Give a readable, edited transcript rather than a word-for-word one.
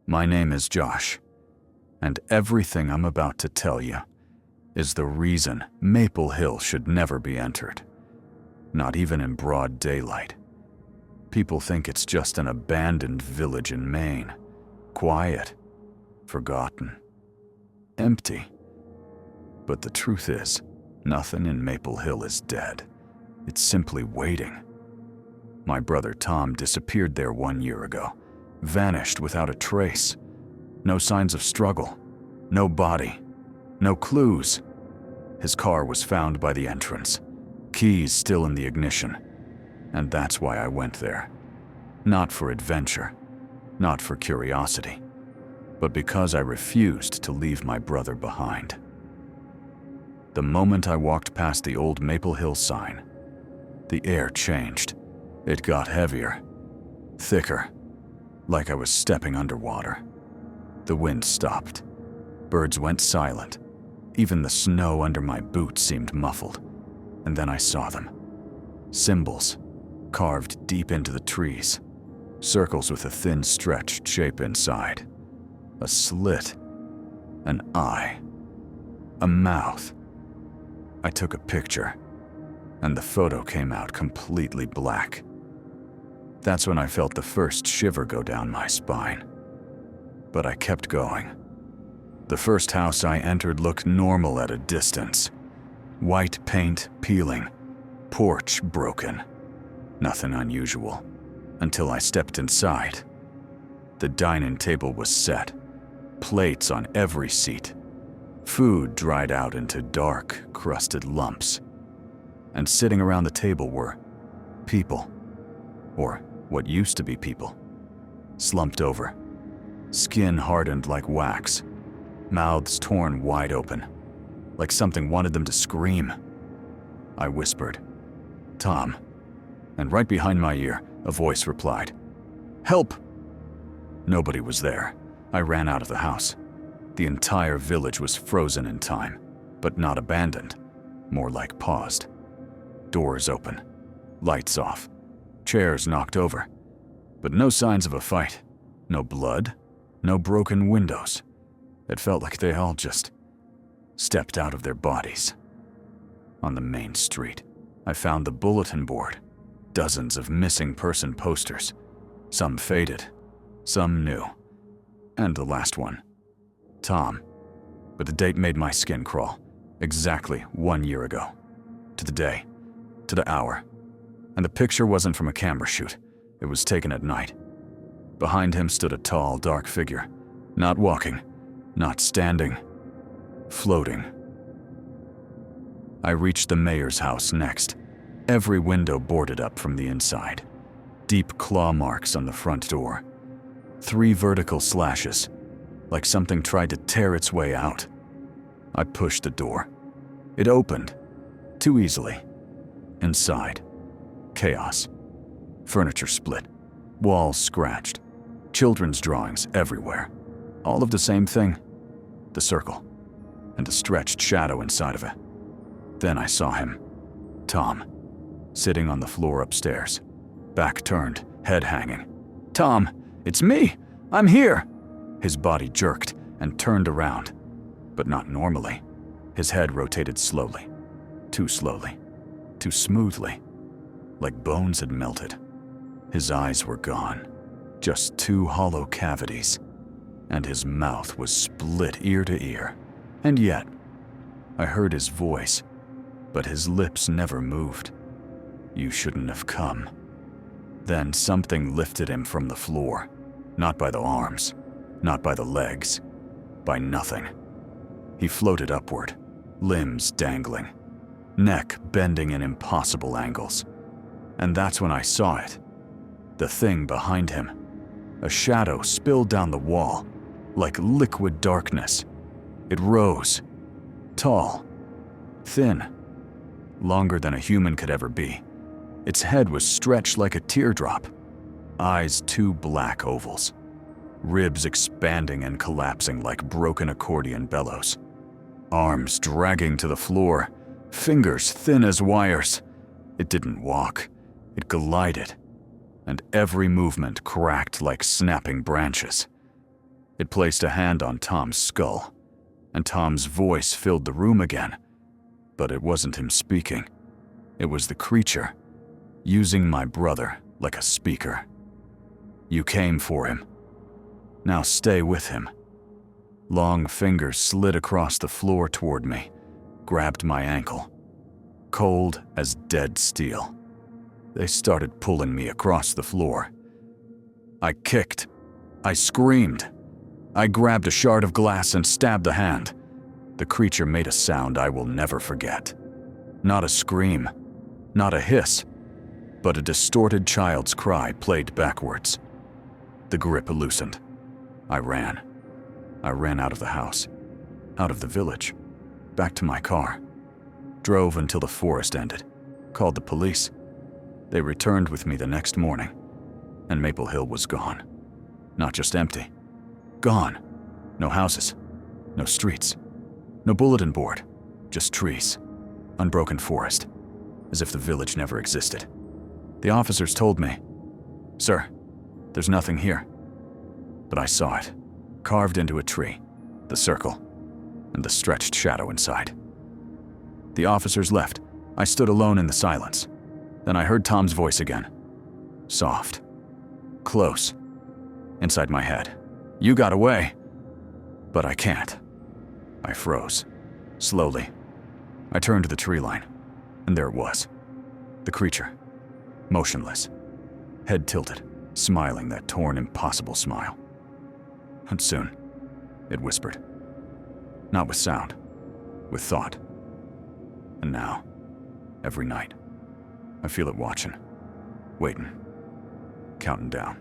My name is Josh, and everything I'm about to tell you is the reason Maple Hill should never be entered. Not even in broad daylight. People think it's just an abandoned village in Maine. Quiet, forgotten, empty. But the truth is, nothing in Maple Hill is dead. It's simply waiting. My brother Tom disappeared there 1 year ago, vanished without a trace. No signs of struggle, no body, no clues. His car was found by the entrance, keys still in the ignition, and that's why I went there. Not for adventure, not for curiosity, but because I refused to leave my brother behind. The moment I walked past the old Maple Hill sign, the air changed. It got heavier, thicker, like I was stepping underwater. The wind stopped. Birds went silent. Even the snow under my boots seemed muffled. And then I saw them. Symbols, carved deep into the trees. Circles with a thin stretched shape inside. A slit. An eye. A mouth. I took a picture, and the photo came out completely black. That's when I felt the first shiver go down my spine. But I kept going. The first house I entered looked normal at a distance. White paint peeling, porch broken. Nothing unusual, until I stepped inside. The dining table was set, plates on every seat. Food dried out into dark, crusted lumps. And sitting around the table were people, or what used to be people, slumped over, skin hardened like wax, mouths torn wide open, like something wanted them to scream. I whispered, "Tom," and right behind my ear, a voice replied, "Help!" Nobody was there. I ran out of the house. The entire village was frozen in time, but not abandoned, more like paused. Doors open, lights off, chairs knocked over, but no signs of a fight, no blood, no broken windows. It felt like they all just stepped out of their bodies. On the main street, I found the bulletin board, dozens of missing person posters, some faded, some new, and the last one, Tom. But the date made my skin crawl, exactly 1 year ago, to the day, to the hour. And the picture wasn't from a camera shoot, it was taken at night. Behind him stood a tall, dark figure, not walking, not standing, floating. I reached the mayor's house next, every window boarded up from the inside. Deep claw marks on the front door. 3 vertical slashes, like something tried to tear its way out. I pushed the door. It opened, too easily. Inside, chaos. Furniture split, walls scratched, children's drawings everywhere. All of the same thing, the circle, and a stretched shadow inside of it. Then I saw him, Tom, sitting on the floor upstairs, back turned, head hanging. "Tom, it's me! I'm here!" His body jerked and turned around, but not normally. His head rotated slowly, too smoothly, like bones had melted. His eyes were gone, just 2 hollow cavities, and his mouth was split ear to ear. And yet, I heard his voice, but his lips never moved. "You shouldn't have come." Then something lifted him from the floor, not by the arms, not by the legs, by nothing. He floated upward, limbs dangling, neck bending in impossible angles. And that's when I saw it. The thing behind him. A shadow spilled down the wall, like liquid darkness. It rose, tall, thin, longer than a human could ever be. Its head was stretched like a teardrop, eyes 2 black ovals, ribs expanding and collapsing like broken accordion bellows, arms dragging to the floor, fingers thin as wires. It didn't walk, it glided, and every movement cracked like snapping branches. It placed a hand on Tom's skull, and Tom's voice filled the room again. But it wasn't him speaking. It was the creature, using my brother like a speaker. You came for him. Now stay with him. Long fingers slid across the floor toward me, grabbed my ankle, cold as dead steel. They started pulling me across the floor. I kicked. I screamed. I grabbed a shard of glass and stabbed the hand. The creature made a sound I will never forget. Not a scream, not a hiss, but a distorted child's cry played backwards. The grip loosened. I ran. I ran out of the house, out of the village, back to my car. Drove until the forest ended. Called the police. They returned with me the next morning, and Maple Hill was gone. Not just empty. Gone. No houses. No streets. No bulletin board. Just trees. Unbroken forest. As if the village never existed. The officers told me, "Sir, there's nothing here." But I saw it, carved into a tree, the circle, and the stretched shadow inside. The officers left. I stood alone in the silence. Then I heard Tom's voice again. Soft. Close. Inside my head. "You got away." But I can't. I froze. Slowly. I turned to the tree line, and there it was. The creature. Motionless. Head tilted, smiling that torn, impossible smile. And soon, it whispered. Not with sound, with thought. And now, every night, I feel it watching, waiting, counting down.